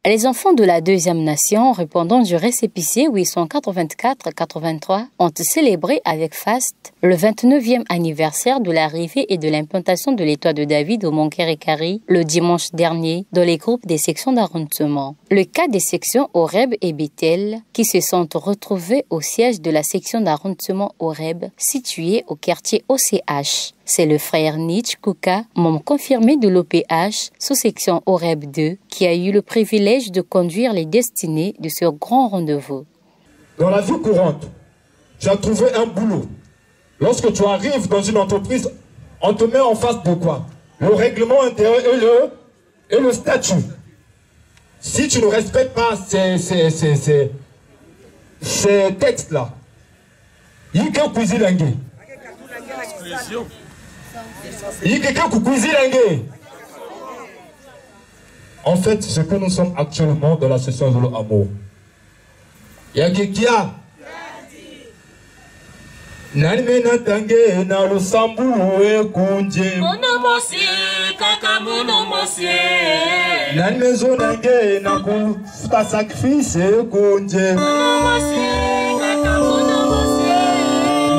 Les enfants de la deuxième nation, répondant du récépissé 884-83, ont célébré avec faste le 29e anniversaire de l'arrivée et de l'implantation de l'Étoile de David au Mont Karikari le dimanche dernier dans les groupes des sections d'arrondissement. Le cas des sections Horeb et Bethel qui se sont retrouvés au siège de la section d'arrondissement Horeb située au quartier OCH. C'est le frère Nietzsche Kouka, membre confirmé de l'OPH, sous-section Horeb 2, qui a eu le privilège de conduire les destinées de ce grand rendez-vous. Dans la vie courante, tu as trouvé un boulot. Lorsque tu arrives dans une entreprise, on te met en face de quoi? Le règlement intérieur et le statut. Si tu ne respectes pas ces textes-là, il y a quelqu'un en fait, ce que nous sommes actuellement dans la session de l'amour. Il y a quelqu'un Nalimena tangue na lo sambu we kunje. Monomosi kaka monomosi. Nalimezo nange na ku futa sacrifice kunje. Monomosi kaka monomosi.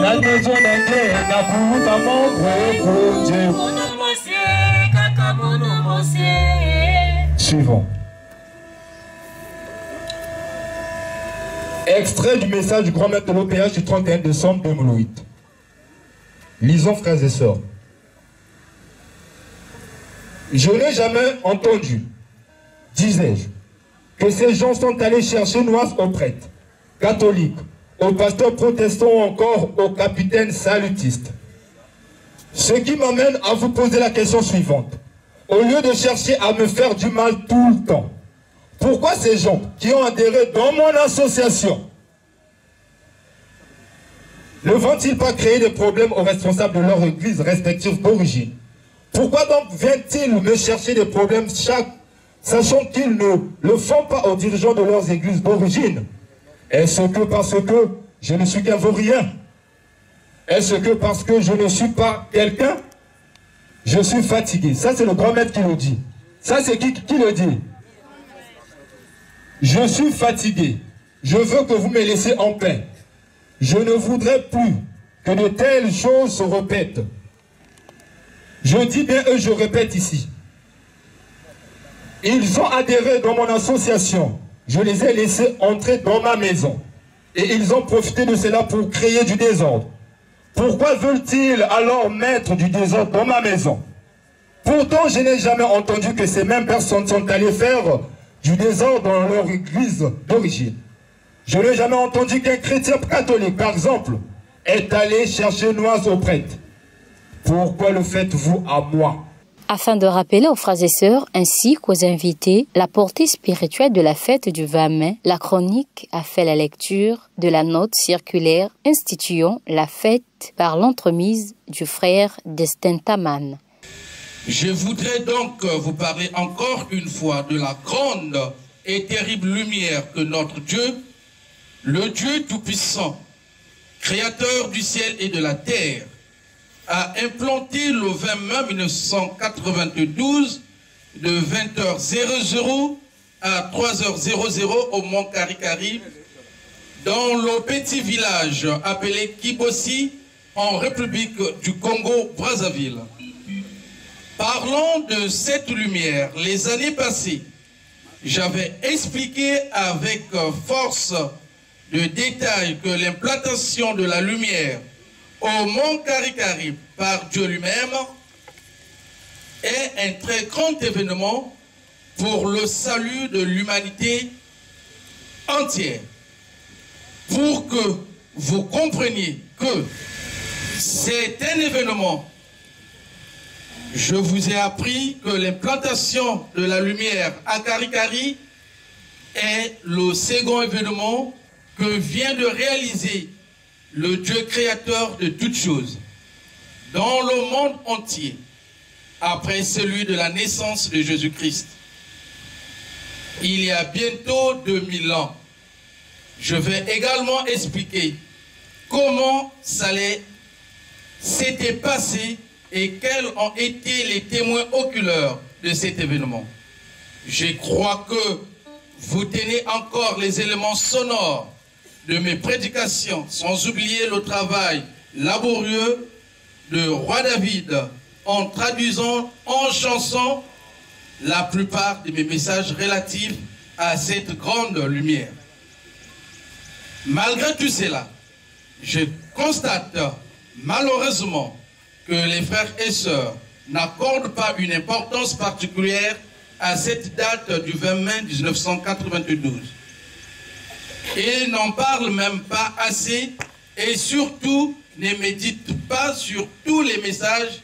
Nalimezo nange na ku futa montre kunje. Monomosi kaka monomosi. Suivant. Extrait du message du grand maître de l'OPH du 31 décembre 2008. Lisons, frères et sœurs. Je n'ai jamais entendu, disais-je, que ces gens sont allés chercher noise aux prêtres, catholiques, aux pasteurs protestants ou encore aux capitaines salutistes. Ce qui m'amène à vous poser la question suivante. Au lieu de chercher à me faire du mal tout le temps, pourquoi ces gens qui ont adhéré dans mon association ne vont-ils pas créer des problèmes aux responsables de leurs églises respectives d'origine? Pourquoi donc viennent-ils me chercher des problèmes sachant qu'ils ne le font pas aux dirigeants de leurs églises d'origine? Est-ce que parce que je ne suis qu'un vaurien? Est-ce que parce que je ne suis pas quelqu'un? Je suis fatigué. Ça, c'est le grand maître qui le dit. Ça, c'est qui le dit? Je suis fatigué. Je veux que vous me laissiez en paix. Je ne voudrais plus que de telles choses se répètent. Je dis bien eux, je répète ici. Ils ont adhéré dans mon association. Je les ai laissés entrer dans ma maison. Et ils ont profité de cela pour créer du désordre. Pourquoi veulent-ils alors mettre du désordre dans ma maison? Pourtant, je n'ai jamais entendu que ces mêmes personnes sont allées faire du désordre dans leur église d'origine. Je n'ai jamais entendu qu'un chrétien catholique, par exemple, est allé chercher noise aux prêtres. Pourquoi le faites-vous à moi? Afin de rappeler aux frères et sœurs ainsi qu'aux invités la portée spirituelle de la fête du 20 mai, la chronique a fait la lecture de la note circulaire instituant la fête par l'entremise du frère Destin Taman. Je voudrais donc vous parler encore une fois de la grande et terrible lumière que notre Dieu, le Dieu Tout-Puissant, Créateur du ciel et de la terre, a implanté le 20 mai 1992 de 20h00 à 3h00 au Mont Karikari, dans le petit village appelé Kibosi, en République du Congo-Brazzaville. Parlant de cette lumière, les années passées, j'avais expliqué avec force de détail que l'implantation de la lumière au Mont Karikari par Dieu lui-même est un très grand événement pour le salut de l'humanité entière. Pour que vous compreniez que c'est un événement, je vous ai appris que l'implantation de la lumière à Karikari est le second événement que vient de réaliser le Dieu créateur de toutes choses dans le monde entier après celui de la naissance de Jésus-Christ. Il y a bientôt 2000 ans. Je vais également expliquer comment ça s'était passé et quels ont été les témoins oculaires de cet événement. Je crois que vous tenez encore les éléments sonores de mes prédications, sans oublier le travail laborieux de Roi David en traduisant en chanson la plupart de mes messages relatifs à cette grande lumière. Malgré tout cela, je constate malheureusement que les frères et sœurs n'accordent pas une importance particulière à cette date du 20 mai 1992. Ils n'en parlent même pas assez et surtout ne méditent pas sur tous les messages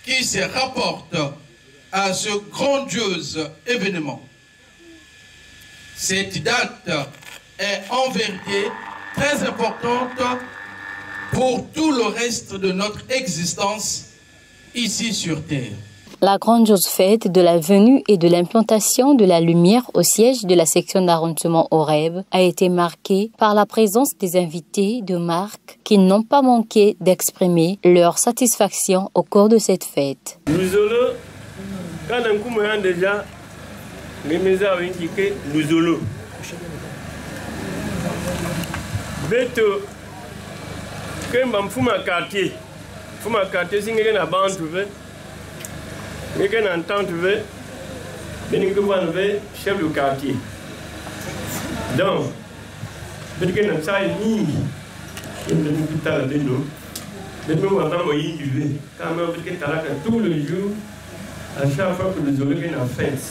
qui se rapportent à ce grandiose événement. Cette date est en vérité très importante pour tout le reste de notre existence ici sur Terre. La grandiose fête de la venue et de l'implantation de la lumière au siège de la section d'arrondissement Horeb a été marquée par la présence des invités de marque qui n'ont pas manqué d'exprimer leur satisfaction au cours de cette fête. Nous allons, quand on commence déjà, les messages ont indiqué nous allons. Beto, quand on fait ma quartier, c'est une bande ouverte. Mais quand on entend, chef de quartier. Donc, peut-être que nous sommes tous les jours, à chaque fois que nous avons une fête.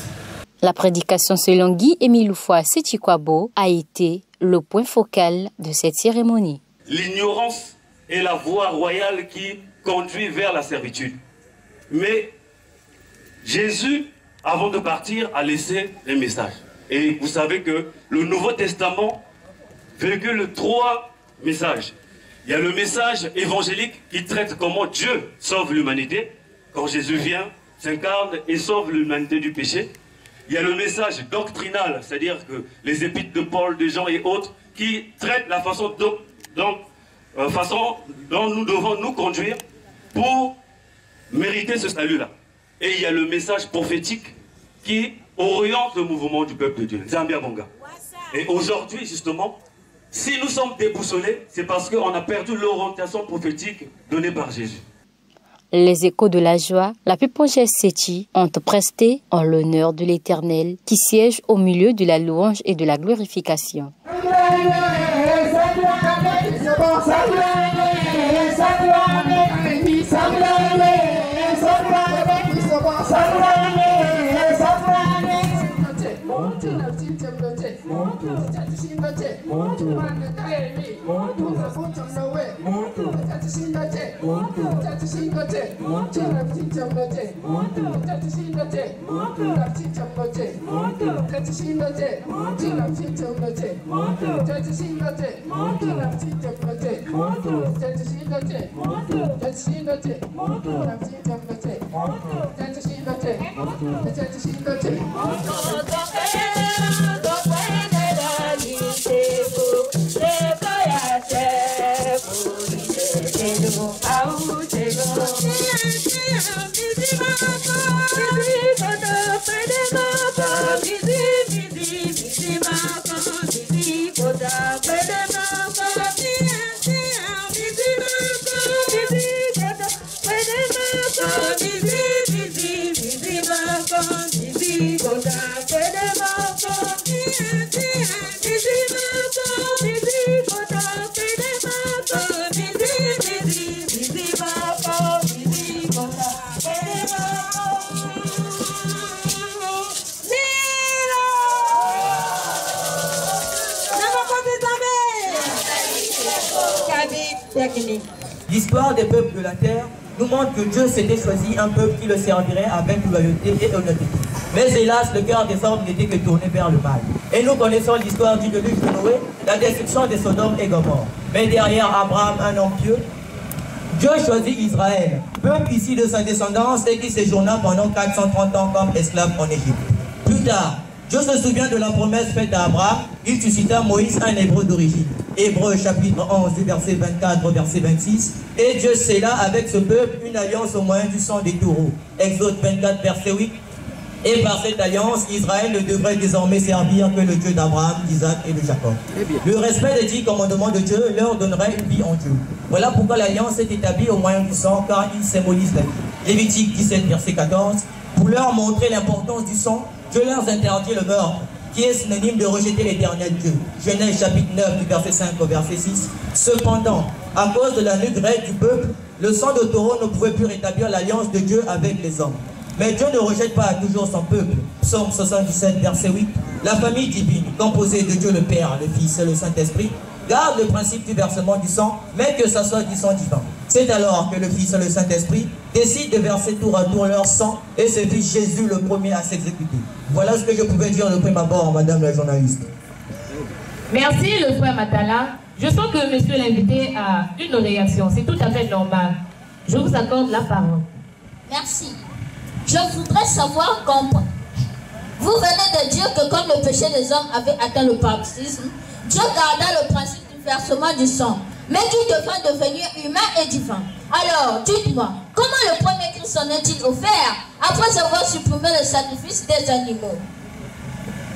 La prédication selon Guy-Émile Loufoua Sétikwabo a été le point focal de cette cérémonie. L'ignorance est la voie royale qui conduit vers la servitude. Mais Jésus, avant de partir, a laissé un message. Et vous savez que le Nouveau Testament véhicule 3 messages. Il y a le message évangélique qui traite comment Dieu sauve l'humanité. Quand Jésus vient, s'incarne et sauve l'humanité du péché. Il y a le message doctrinal, c'est-à-dire que les épîtres de Paul, de Jean et autres, qui traitent la façon dont nous devons nous conduire pour mériter ce salut-là. Et il y a le message prophétique qui oriente le mouvement du peuple de Dieu. Zambia Bonga. Et aujourd'hui, justement, si nous sommes déboussolés, c'est parce qu'on a perdu l'orientation prophétique donnée par Jésus. Les échos de la joie, la Pépongesse Séti, ont presté en l'honneur de l'Éternel qui siège au milieu de la louange et de la glorification. L'histoire des peuples de la terre nous montre que Dieu s'était choisi un peuple qui le servirait avec loyauté et honnêteté. Mais hélas, le cœur des hommes n'était que tourné vers le mal. Et nous connaissons l'histoire du déluge de Noé, la destruction de Sodome et Gomorrhe. Mais derrière Abraham, un homme pieux, Dieu choisit Israël, peuple issu de sa descendance et qui séjourna pendant 430 ans comme esclave en Égypte. Plus tard, Dieu se souvient de la promesse faite à Abraham, il suscita Moïse, un hébreu d'origine. Hébreux chapitre 11, verset 24, verset 26. Et Dieu scella avec ce peuple une alliance au moyen du sang des taureaux. Exode 24, verset 8. Et par cette alliance, Israël ne devrait désormais servir que le Dieu d'Abraham, d'Isaac et de Jacob. Le respect des 10 commandements de Dieu leur donnerait une vie en Dieu. Voilà pourquoi l'alliance est établie au moyen du sang, car il symbolise la vie. Lévitique 17, verset 14. Pour leur montrer l'importance du sang, Dieu leur interdit le meurtre, qui est synonyme de rejeter l'éternel Dieu. Genèse chapitre 9, du verset 5 au verset 6. Cependant, à cause de la lutte grecque du peuple, le sang de taureau ne pouvait plus rétablir l'alliance de Dieu avec les hommes. Mais Dieu ne rejette pas toujours son peuple. Psaume 77, verset 8. La famille divine, composée de Dieu le Père, le Fils et le Saint-Esprit, garde le principe du versement du sang, mais que ça soit du sang divin. C'est alors que le Fils et le Saint-Esprit décident de verser tour à tour leur sang, et c'est Jésus le premier à s'exécuter. Voilà ce que je pouvais dire de prime abord, madame la journaliste. Merci le frère Matala. Je sens que monsieur l'invité a une réaction, c'est tout à fait normal. Je vous accorde la parole. Merci. Je voudrais savoir comment vous venez de dire que comme le péché des hommes avait atteint le paroxysme, Dieu garda le principe du versement du sang, mais qui devint devenir humain et divin. Alors, dites-moi, comment le premier Christ en est-il offert après avoir supprimé le sacrifice des animaux?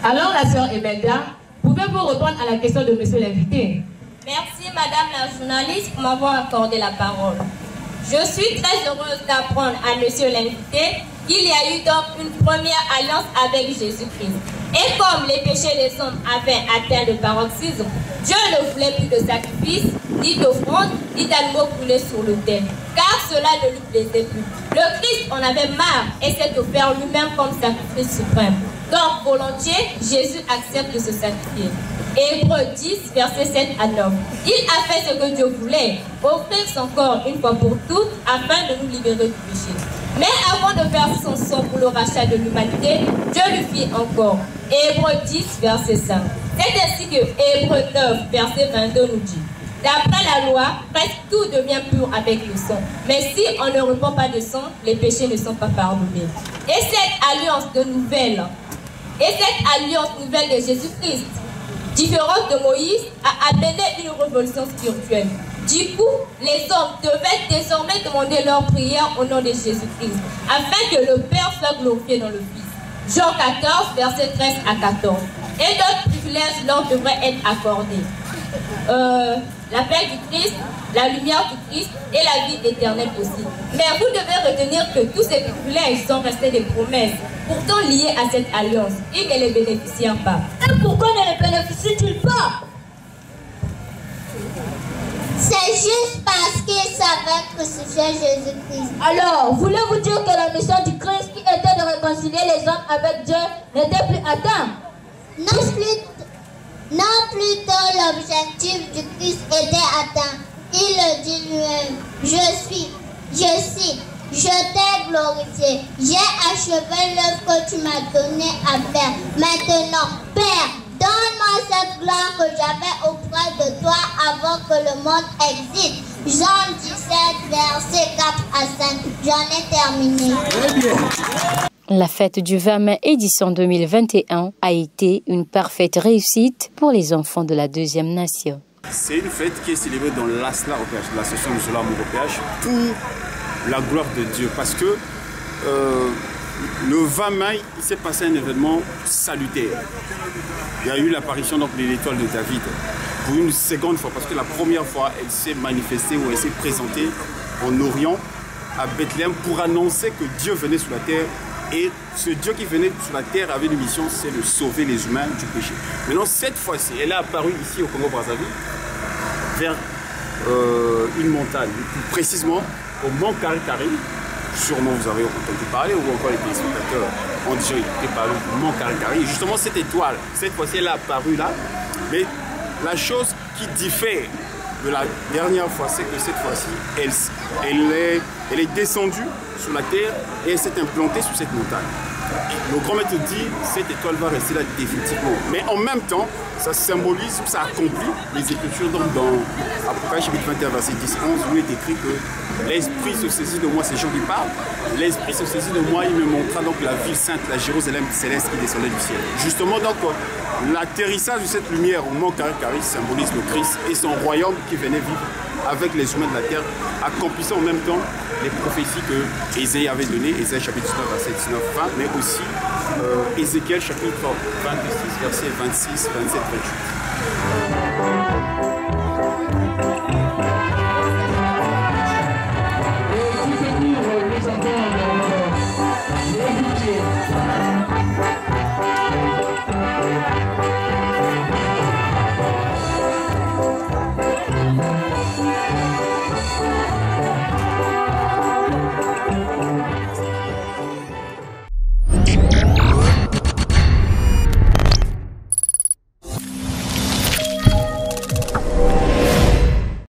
Alors la sœur Emelda, pouvez-vous répondre à la question de monsieur l'invité? Merci madame la journaliste pour m'avoir accordé la parole. Je suis très heureuse d'apprendre à monsieur l'invité qu'il y a eu donc une première alliance avec Jésus-Christ. Et comme les péchés des hommes avaient atteint le paroxysme, Dieu ne voulait plus de sacrifices, ni d'offrandes, ni d'animaux brûlés sur l'autel, car cela ne lui plaisait plus. Le Christ en avait marre et s'est offert lui-même comme sacrifice suprême. Donc volontiers, Jésus accepte de se sacrifier. Hébreux 10, versets 7 à 9. Il a fait ce que Dieu voulait, offrir son corps une fois pour toutes afin de nous libérer du péché. Mais avant de verser son sang pour le rachat de l'humanité, Dieu lui fit encore. Hébreux 10, verset 5. C'est ainsi que Hébreux 9, verset 22 nous dit: d'après la loi, presque tout devient pur avec le sang. Mais si on ne répand pas de sang, les péchés ne sont pas pardonnés. Et cette alliance nouvelle de Jésus-Christ, différente de Moïse, a amené une révolution spirituelle. Du coup, les hommes devaient désormais demander leur prière au nom de Jésus-Christ, afin que le Père soit glorifié dans le Fils. Jean 14, versets 13 à 14. Et d'autres privilèges leur devraient être accordés. La paix du Christ, la lumière du Christ et la vie éternelle aussi. Mais vous devez retenir que tous ces privilèges sont restés des promesses, pourtant liées à cette alliance. Ils ne les bénéficièrent pas. Et pourquoi ne les bénéficient-ils pas? C'est juste parce qu'ils savaient crucifier Jésus-Christ. Alors, voulez-vous dire que la mission du Christ qui était de réconcilier les hommes avec Dieu n'était plus atteinte? Non, plutôt l'objectif du Christ était atteint. Il le dit lui-même: je t'ai glorifié. J'ai achevé l'œuvre que tu m'as donnée à faire. Maintenant, Père, donne-moi cette gloire que j'avais auprès de toi avant que le monde existe. Jean 17, versets 4 à 5. J'en ai terminé. La fête du 20 mai édition 2021 a été une parfaite réussite pour les enfants de la deuxième nation. C'est une fête qui est célébrée dans l'ASLA OPH, l'association musulmane OPH, pour la gloire de Dieu. Parce que le 20 mai, il s'est passé un événement salutaire. Il y a eu l'apparition de l'étoile de David pour une seconde fois, parce que la première fois, elle s'est manifestée ou elle s'est présentée en Orient, à Bethléem, pour annoncer que Dieu venait sur la terre. Et ce Dieu qui venait sur la terre avait une mission, c'est de sauver les humains du péché. Maintenant, cette fois-ci, elle est apparue ici au Congo-Brazzaville, vers une montagne, plus précisément au Mont Kari-Kari. Sûrement vous avez entendu parler, ou encore les téléspectateurs ont déjà écouté parler du Mont Kari-Kari. Et justement, cette étoile, cette fois-ci, elle est apparue là. Mais la chose qui diffère de la dernière fois, c'est que cette fois-ci, elle est descendue sur la terre et elle s'est implantée sur cette montagne. Le grand maître dit, cette étoile va rester là définitivement. Mais en même temps, ça symbolise, ça accomplit les Écritures. Donc dans Apocalypse chapitre 21, verset 10-11, où il est écrit que l'Esprit se saisit de moi, c'est Jean qui parle. L'Esprit se saisit de moi, il me montra donc la ville sainte, la Jérusalem céleste qui descendait du ciel. Justement, donc, l'atterrissage de cette lumière au Mont Kari-Kari symbolise le Christ et son royaume qui venait vivre avec les humains de la terre, accomplissant en même temps les prophéties que Ésaïe avait données, Ésaïe chapitre 19, verset 19-20, mais aussi Ézéchiel chapitre 26, versets 26, 27, 28.